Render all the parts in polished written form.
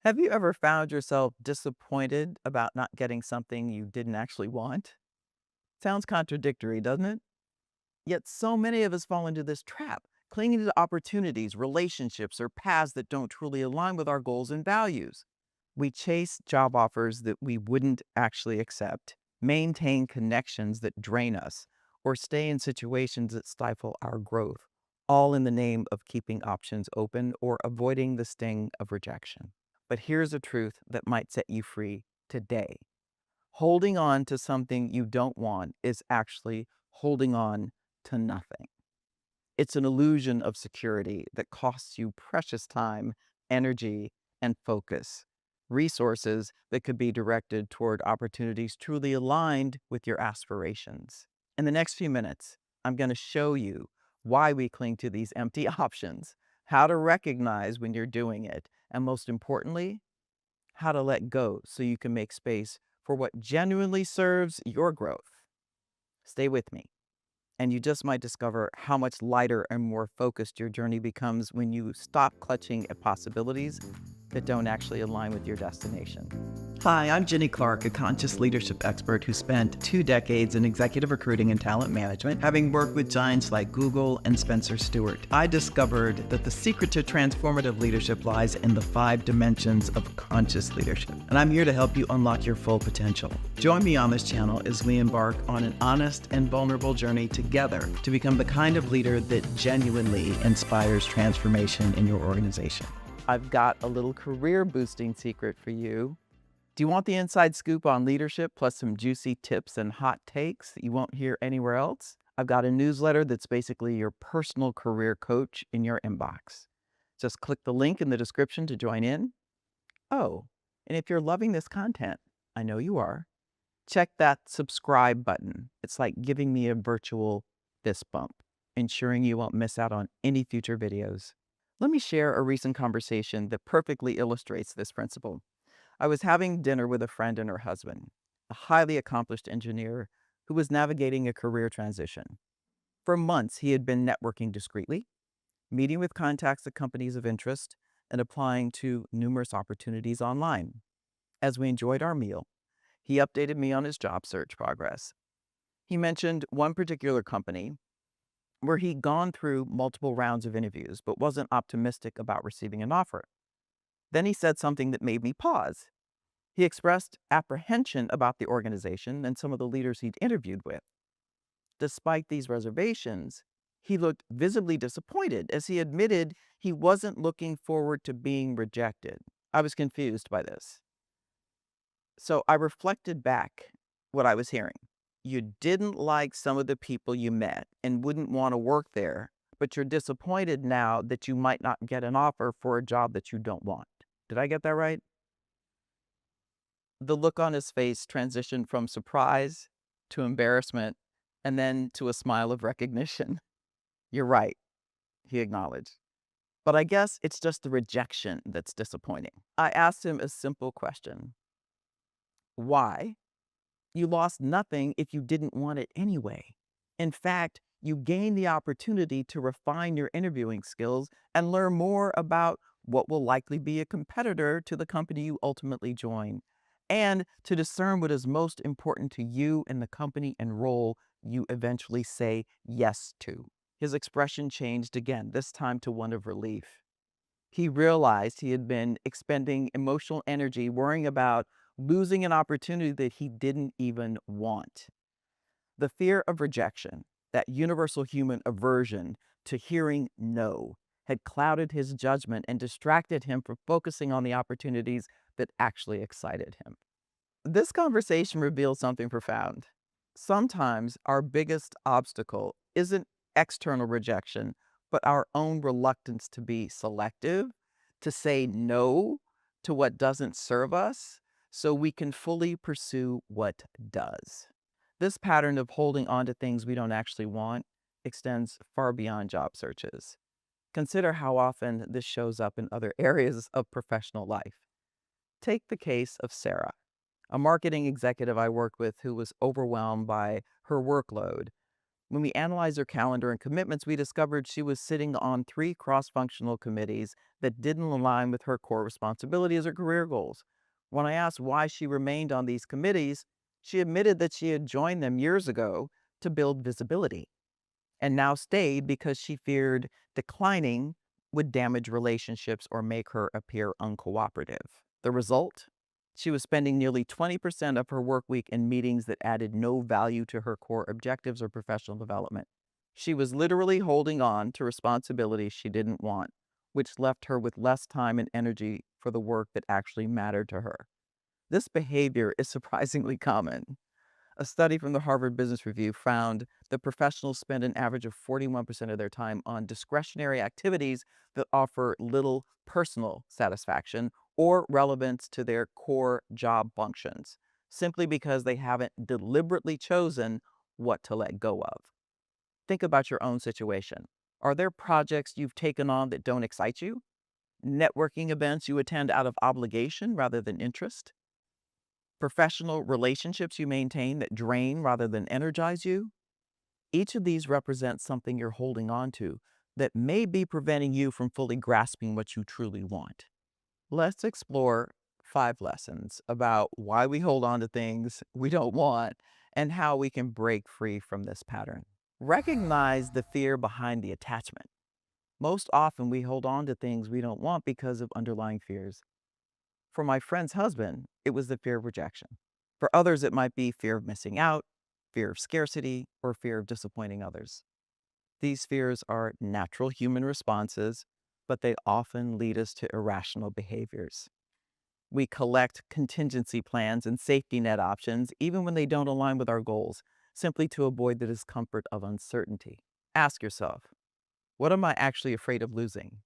Have you ever found yourself disappointed about not getting something you didn't actually want? Sounds contradictory, doesn't it? Yet so many of us fall into this trap, clinging to opportunities, relationships, or paths that don't truly align with our goals and values. We chase job offers that we wouldn't actually accept, maintain connections that drain us, or stay in situations that stifle our growth, all in the name of keeping options open or avoiding the sting of rejection. But here's a truth that might set you free today. Holding on to something you don't want is actually holding on to nothing. It's an illusion of security that costs you precious time, energy, and focus, resources that could be directed toward opportunities truly aligned with your aspirations. In the next few minutes, I'm going to show you why we cling to these empty options, how to recognize when you're doing it, and most importantly, how to let go so you can make space for what genuinely serves your growth. Stay with me, and you just might discover how much lighter and more focused your journey becomes when you stop clutching at possibilities that don't actually align with your destination. Hi, I'm Jenny Clark, a conscious leadership expert who spent 2 decades in executive recruiting and talent management, having worked with giants like Google and Spencer Stuart. I discovered that the secret to transformative leadership lies in the 5 dimensions of conscious leadership, and I'm here to help you unlock your full potential. Join me on this channel as we embark on an honest and vulnerable journey together to become the kind of leader that genuinely inspires transformation in your organization. I've got a little career boosting secret for you. Do you want the inside scoop on leadership plus some juicy tips and hot takes that you won't hear anywhere else? I've got a newsletter that's basically your personal career coach in your inbox. Just click the link in the description to join in. Oh, and if you're loving this content, I know you are, check that subscribe button. It's like giving me a virtual fist bump, ensuring you won't miss out on any future videos. Let me share a recent conversation that perfectly illustrates this principle. I was having dinner with a friend and her husband, a highly accomplished engineer who was navigating a career transition. For months, he had been networking discreetly, meeting with contacts at companies of interest, and applying to numerous opportunities online. As we enjoyed our meal, he updated me on his job search progress. He mentioned one particular company where he'd gone through multiple rounds of interviews but wasn't optimistic about receiving an offer. Then he said something that made me pause. He expressed apprehension about the organization and some of the leaders he'd interviewed with. Despite these reservations, he looked visibly disappointed as he admitted he wasn't looking forward to being rejected. I was confused by this. So I reflected back what I was hearing. You didn't like some of the people you met and wouldn't want to work there, but you're disappointed now that you might not get an offer for a job that you don't want. Did I get that right? The look on his face transitioned from surprise to embarrassment and then to a smile of recognition. You're right, he acknowledged. But I guess it's just the rejection that's disappointing. I asked him a simple question. Why? You lost nothing if you didn't want it anyway. In fact, you gained the opportunity to refine your interviewing skills and learn more about what will likely be a competitor to the company you ultimately join, and to discern what is most important to you in the company and role you eventually say yes to. His expression changed again, this time to one of relief. He realized he had been expending emotional energy worrying about losing an opportunity that he didn't even want. The fear of rejection, that universal human aversion to hearing no, had clouded his judgment and distracted him from focusing on the opportunities that actually excited him. This conversation revealed something profound. Sometimes our biggest obstacle isn't external rejection, but our own reluctance to be selective, to say no to what doesn't serve us, so we can fully pursue what does. This pattern of holding on to things we don't actually want extends far beyond job searches. Consider how often this shows up in other areas of professional life. Take the case of Sarah, a marketing executive I worked with who was overwhelmed by her workload. When we analyzed her calendar and commitments, we discovered she was sitting on three cross functional committees that didn't align with her core responsibilities or career goals. When I asked why she remained on these committees, she admitted that she had joined them years ago to build visibility and now stayed because she feared declining would damage relationships or make her appear uncooperative. The result? She was spending nearly 20% of her work week in meetings that added no value to her core objectives or professional development. She was literally holding on to responsibilities she didn't want, which left her with less time and energy for the work that actually mattered to her. This behavior is surprisingly common. A study from the Harvard Business Review found that professionals spend an average of 41% of their time on discretionary activities that offer little personal satisfaction or relevance to their core job functions, simply because they haven't deliberately chosen what to let go of. Think about your own situation. Are there projects you've taken on that don't excite you? Networking events you attend out of obligation rather than interest? Professional relationships you maintain that drain rather than energize you? Each of these represents something you're holding on to that may be preventing you from fully grasping what you truly want. Let's explore 5 lessons about why we hold on to things we don't want and how we can break free from this pattern. Recognize the fear behind the attachment. Most often, we hold on to things we don't want because of underlying fears. For my friend's husband, it was the fear of rejection. For others, it might be fear of missing out, fear of scarcity, or fear of disappointing others. These fears are natural human responses, but they often lead us to irrational behaviors. We collect contingency plans and safety net options even when they don't align with our goals, simply to avoid the discomfort of uncertainty. Ask yourself, what am I actually afraid of losing?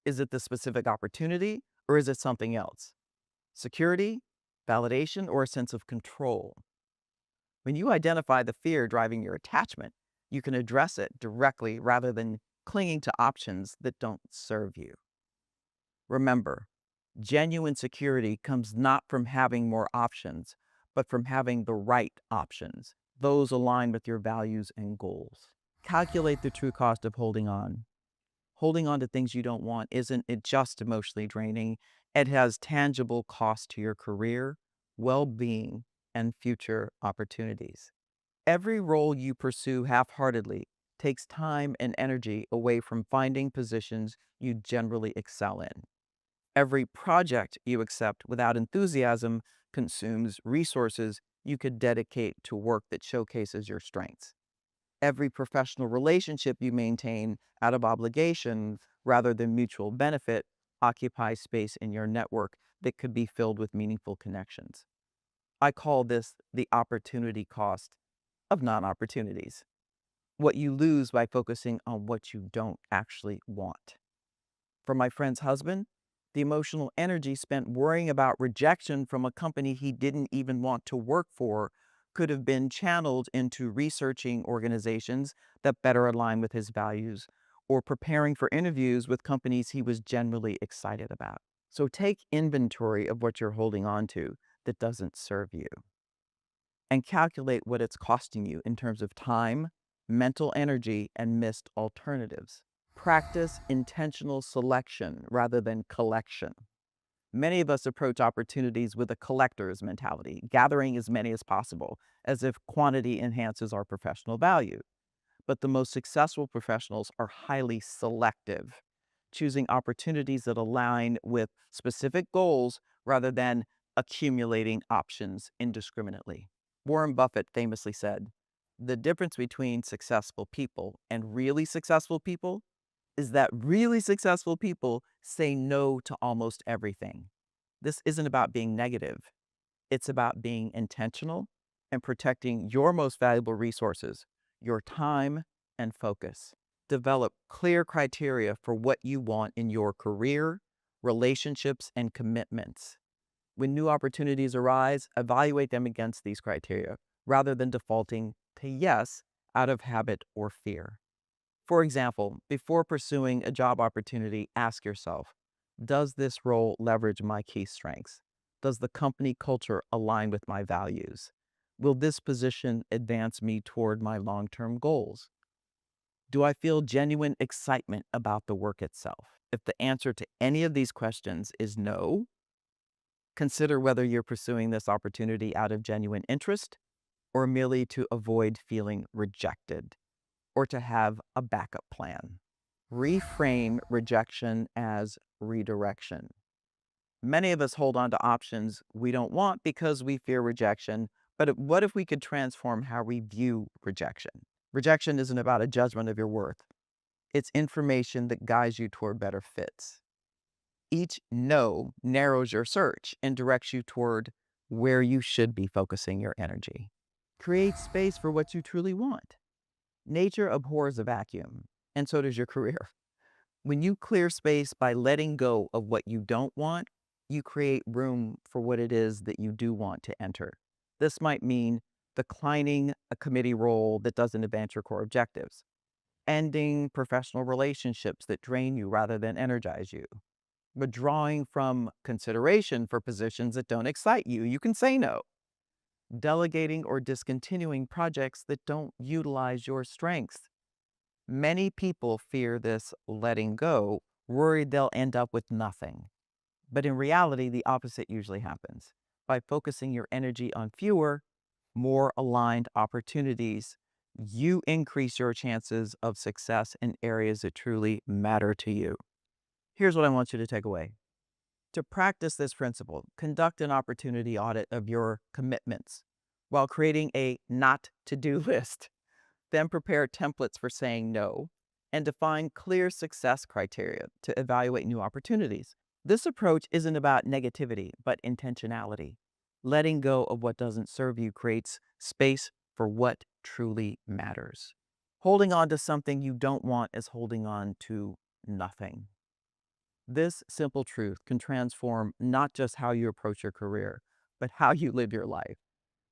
Is it the specific opportunity or is it something else? Security, validation, or a sense of control? When you identify the fear driving your attachment, you can address it directly rather than clinging to options that don't serve you. Remember, genuine security comes not from having more options, but from having the right options, those aligned with your values and goals. Calculate the true cost of holding on. Holding on to things you don't want isn't it just emotionally draining, it has tangible cost to your career, well-being, and future opportunities. Every role you pursue half-heartedly takes time and energy away from finding positions you generally excel in. Every project you accept without enthusiasm consumes resources you could dedicate to work that showcases your strengths. Every professional relationship you maintain out of obligation rather than mutual benefit occupies space in your network that could be filled with meaningful connections. I call this the opportunity cost of non opportunities. What you lose by focusing on what you don't actually want. For my friend's husband, the emotional energy spent worrying about rejection from a company he didn't even want to work for could have been channeled into researching organizations that better align with his values or preparing for interviews with companies he was genuinely excited about. So take inventory of what you're holding on to that doesn't serve you and calculate what it's costing you in terms of time, mental energy, and missed alternatives. Practice intentional selection rather than collection. Many of us approach opportunities with a collector's mentality, gathering as many as possible, as if quantity enhances our professional value. But the most successful professionals are highly selective, choosing opportunities that align with specific goals rather than accumulating options indiscriminately. Warren Buffett famously said, "The difference between successful people and really successful people is that really successful people say no to almost everything." This isn't about being negative. It's about being intentional and protecting your most valuable resources, your time and focus. Develop clear criteria for what you want in your career, relationships, and commitments. When new opportunities arise, evaluate them against these criteria rather than defaulting to yes out of habit or fear. For example, before pursuing a job opportunity, ask yourself, does this role leverage my key strengths? Does the company culture align with my values? Will this position advance me toward my long-term goals? Do I feel genuine excitement about the work itself? If the answer to any of these questions is no, consider whether you're pursuing this opportunity out of genuine interest or merely to avoid feeling rejected or to have a backup plan. Reframe rejection as redirection. Many of us hold on to options we don't want because we fear rejection, but what if we could transform how we view rejection? Rejection isn't about a judgment of your worth. It's information that guides you toward better fits. Each no narrows your search and directs you toward where you should be focusing your energy. Create space for what you truly want. Nature abhors a vacuum, and so does your career. When you clear space by letting go of what you don't want, you create room for what it is that you do want to enter. This might mean declining a committee role that doesn't advance your core objectives, ending professional relationships that drain you rather than energize you, withdrawing from consideration for positions that don't excite you. You can say no. Delegating or discontinuing projects that don't utilize your strengths. Many people fear this letting go, worried they'll end up with nothing. But in reality, the opposite usually happens. By focusing your energy on fewer, more aligned opportunities, you increase your chances of success in areas that truly matter to you. Here's what I want you to take away. To practice this principle, conduct an opportunity audit of your commitments while creating a not to do list. Then prepare templates for saying no and define clear success criteria to evaluate new opportunities. This approach isn't about negativity, but intentionality. Letting go of what doesn't serve you creates space for what truly matters. Holding on to something you don't want is holding on to nothing. This simple truth can transform not just how you approach your career, but how you live your life.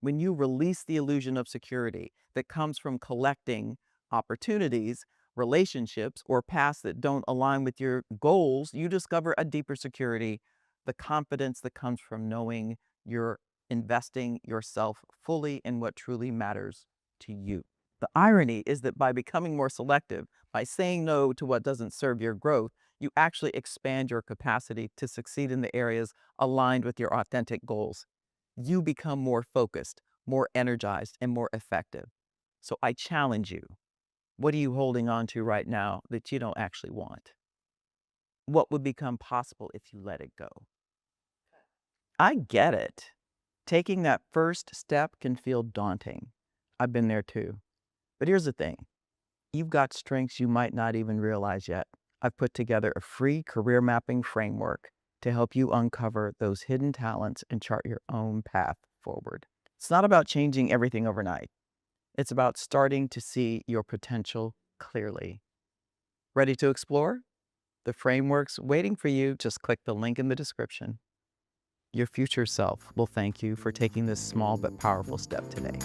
When you release the illusion of security that comes from collecting opportunities, relationships, or paths that don't align with your goals, you discover a deeper security, the confidence that comes from knowing you're investing yourself fully in what truly matters to you. The irony is that by becoming more selective, by saying no to what doesn't serve your growth, you actually expand your capacity to succeed in the areas aligned with your authentic goals. You become more focused, more energized, and more effective. So I challenge you. What are you holding on to right now that you don't actually want? What would become possible if you let it go? I get it. Taking that first step can feel daunting. I've been there too. But here's the thing. You've got strengths you might not even realize yet. I've put together a free career mapping framework to help you uncover those hidden talents and chart your own path forward. It's not about changing everything overnight. It's about starting to see your potential clearly. Ready to explore? The framework's waiting for you. Just click the link in the description. Your future self will thank you for taking this small but powerful step today.